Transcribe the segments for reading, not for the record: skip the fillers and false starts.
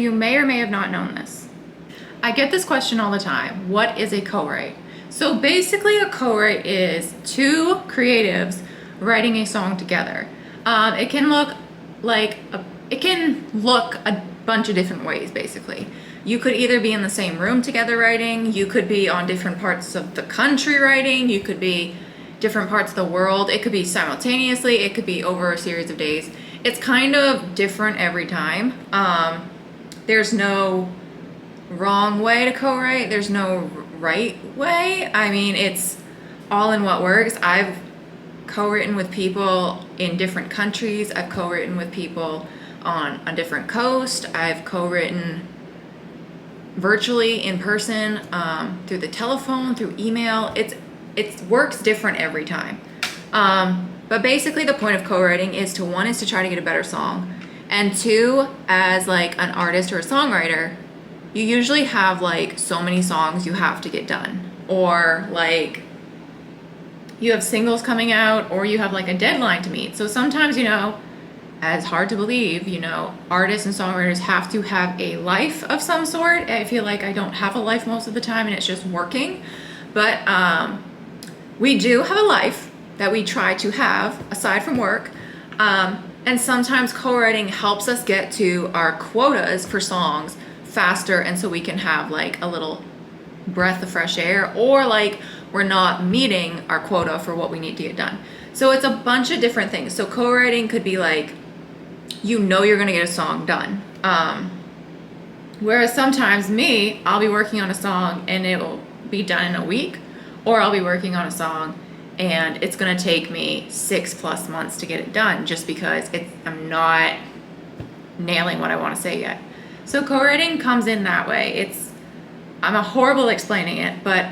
you may or may have not known this. I get this question all the time. What is a co-write? So basically a co-write is two creatives writing a song together. It can look a bunch of different ways, basically. You could either be in the same room together writing, you could be on different parts of the country writing, you could be different parts of the world, it could be simultaneously, it could be over a series of days. It's kind of different every time. There's no wrong way to co-write, there's no right way. I mean, it's all in what works. I've co-written with people in different countries, I've co-written with people on a different coast, I've co-written virtually, in person, through the telephone, through email. It works different every time. But basically the point of co-writing is to try to get a better song, and two, as like an artist or a songwriter, you usually have like so many songs you have to get done, or like you have singles coming out, or you have like a deadline to meet. So sometimes, as hard to believe, artists and songwriters have to have a life of some sort. I feel like I don't have a life most of the time and it's just working. But we do have a life that we try to have aside from work. And sometimes co-writing helps us get to our quotas for songs faster, and so we can have like a little breath of fresh air, or like we're not meeting our quota for what we need to get done. So it's a bunch of different things. So co-writing could be like, you're gonna get a song done. Whereas sometimes I'll be working on a song and it will be done in a week, or I'll be working on a song and it's gonna take me 6+ months to get it done, just because I'm not nailing what I wanna say yet. So co-writing comes in that way. I'm a horrible explaining it, but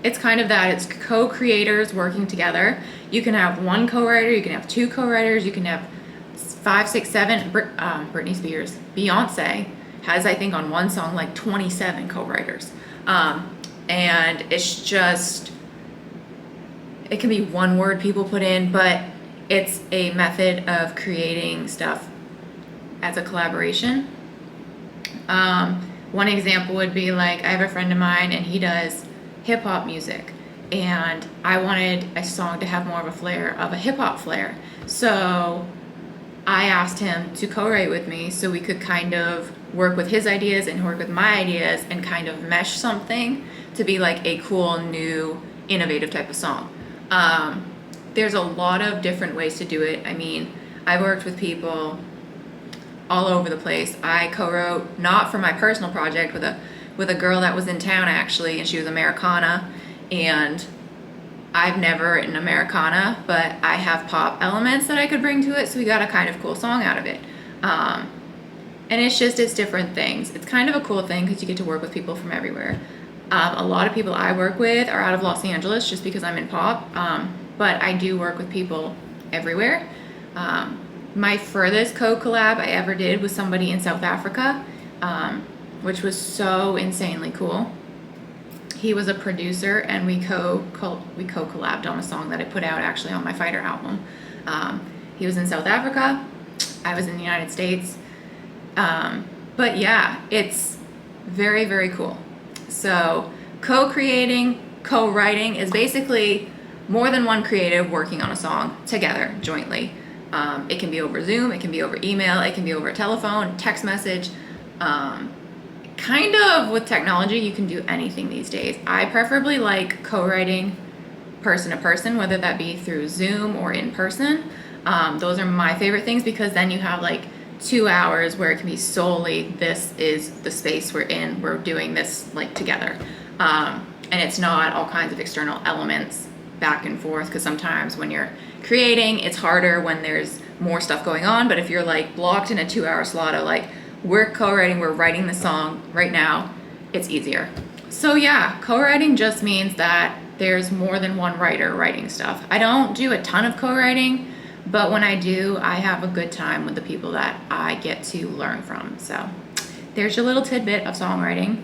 it's kind of that. It's co-creators working together. You can have one co-writer, you can have two co-writers, you can have 5, 6, 7. Britney Spears, Beyonce has, I think, on one song like 27 co-writers. And it's just, it can be one word people put in, but it's a method of creating stuff as a collaboration. One example would be like, I have a friend of mine and he does hip hop music, and I wanted a song to have more of a flair, of a hip hop flair. So I asked him to co-write with me so we could kind of work with his ideas and work with my ideas and kind of mesh something to be like a cool, new, innovative type of song. There's a lot of different ways to do it. I mean, I worked with people all over the place. I co-wrote, not for my personal project, with a girl that was in town actually, and she was Americana, and I've never written Americana, but I have pop elements that I could bring to it, so we got a kind of cool song out of it. And it's different things. It's kind of a cool thing because you get to work with people from everywhere. A lot of people I work with are out of Los Angeles just because I'm in pop, but I do work with people everywhere. My furthest co-collab I ever did was somebody in South Africa, which was so insanely cool. He was a producer, and we co-collabed on a song that I put out actually on my Fighter album. He was in South Africa, I was in the United States. But yeah, it's very, very cool. So co-creating, co-writing is basically more than one creative working on a song together, jointly. It can be over Zoom, it can be over email, it can be over telephone, text message. Kind of with technology, you can do anything these days. I preferably like co-writing person to person, whether that be through Zoom or in person. Those are my favorite things, because then you have like 2 hours where it can be solely, this is the space we're in, we're doing this like together. And it's not all kinds of external elements back and forth, because sometimes when you're creating, it's harder when there's more stuff going on. But if you're like blocked in a 2-hour slot of like, we're co-writing, we're writing the song right now, it's easier. So yeah, co-writing just means that there's more than one writer writing stuff. I don't do a ton of co-writing, but when I do, I have a good time with the people that I get to learn from. So there's your little tidbit of songwriting.